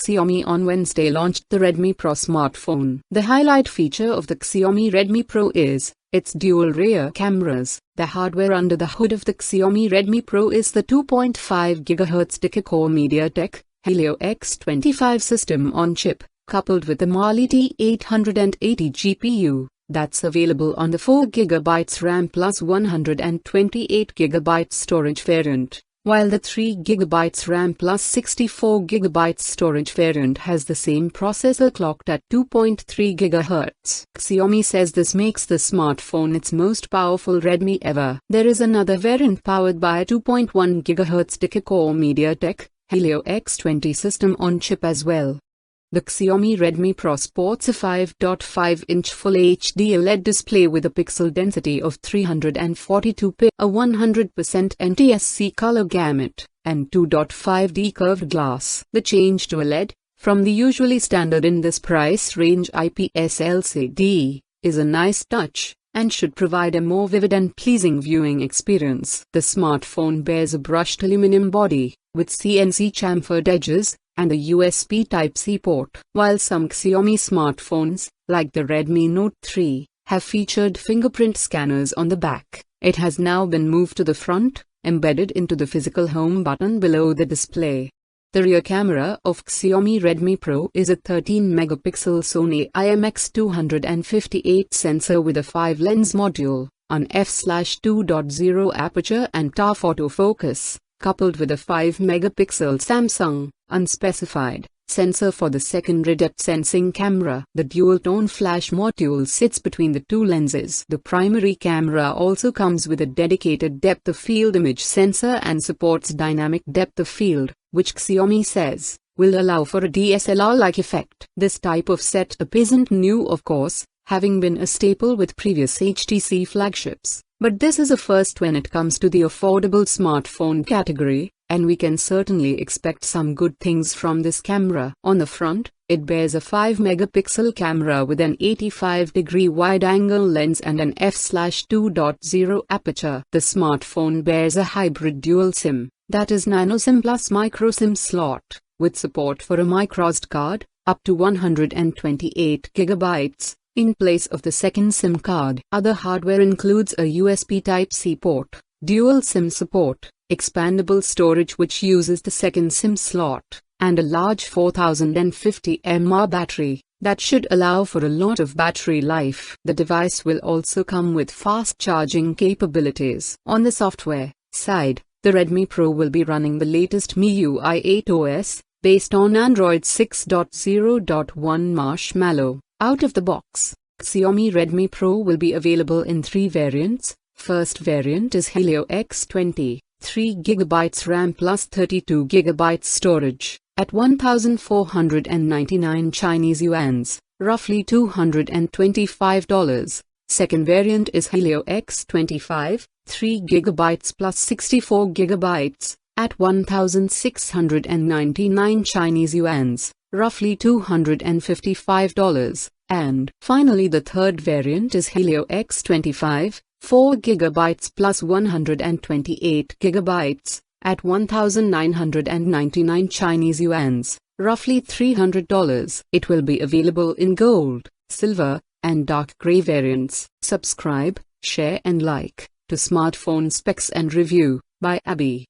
Xiaomi on Wednesday launched the Redmi Pro smartphone. The highlight feature of the Xiaomi Redmi Pro is its dual rear cameras. The hardware under the hood of the Xiaomi Redmi Pro is the 2.5 GHz dual-core MediaTek Helio X25 system on chip, coupled with the Mali T880 GPU. That's available on the 4GB RAM plus 128GB storage variant, while the 3GB RAM plus 64GB storage variant has the same processor clocked at 2.3 GHz. Xiaomi says this makes the smartphone its most powerful Redmi ever. There is another variant powered by a 2.1 GHz dual-core MediaTek Helio X20 system on chip as well. The Xiaomi Redmi Pro sports a 5.5-inch Full HD OLED display with a pixel density of 342 pi, a 100% NTSC color gamut, and 2.5D curved glass. The change to OLED, from the usually standard in this price range IPS LCD, is a nice touch, and should provide a more vivid and pleasing viewing experience. The smartphone bears a brushed aluminum body, with CNC chamfered edges, and a USB Type-C port. While some Xiaomi smartphones, like the Redmi Note 3, have featured fingerprint scanners on the back, it has now been moved to the front, embedded into the physical home button below the display. The rear camera of Xiaomi Redmi Pro is a 13-megapixel Sony IMX258 sensor with a 5-lens module, an f/2.0 aperture and ToF autofocus, coupled with a 5-megapixel Samsung, unspecified, sensor for the secondary depth sensing camera. The dual-tone flash module sits between the two lenses. The primary camera also comes with a dedicated depth of field image sensor and supports dynamic depth of field, which Xiaomi says will allow for a DSLR-like effect. This type of setup isn't new, of course, having been a staple with previous HTC flagships. But this is a first when it comes to the affordable smartphone category, and we can certainly expect some good things from this camera. On the front, it bears a 5-megapixel camera with an 85-degree wide-angle lens and an f/2.0 aperture. The smartphone bears a hybrid dual SIM, that is nano SIM plus micro SIM slot, with support for a microSD card, up to 128 GB. In place of the second SIM card. Other hardware includes a USB Type-C port, dual SIM support, expandable storage which uses the second SIM slot, and a large 4050 mAh battery, that should allow for a lot of battery life. The device will also come with fast charging capabilities. On the software side, the Redmi Pro will be running the latest MIUI 8 OS, based on Android 6.0.1 Marshmallow. Out of the box, Xiaomi Redmi Pro will be available in 3 variants. First variant is Helio X20, 3GB RAM plus 32GB storage, at 1,499 Chinese yuans, roughly $225. Second variant is Helio X25, 3GB plus 64GB, at 1,699 Chinese yuans, roughly $255. And finally, the third variant is Helio X25, 4GB plus 128GB, at 1,999 Chinese yuans, roughly $300. It will be available in gold, silver, and dark gray variants. Subscribe, share and like to Smartphone Specs and Review by Abby.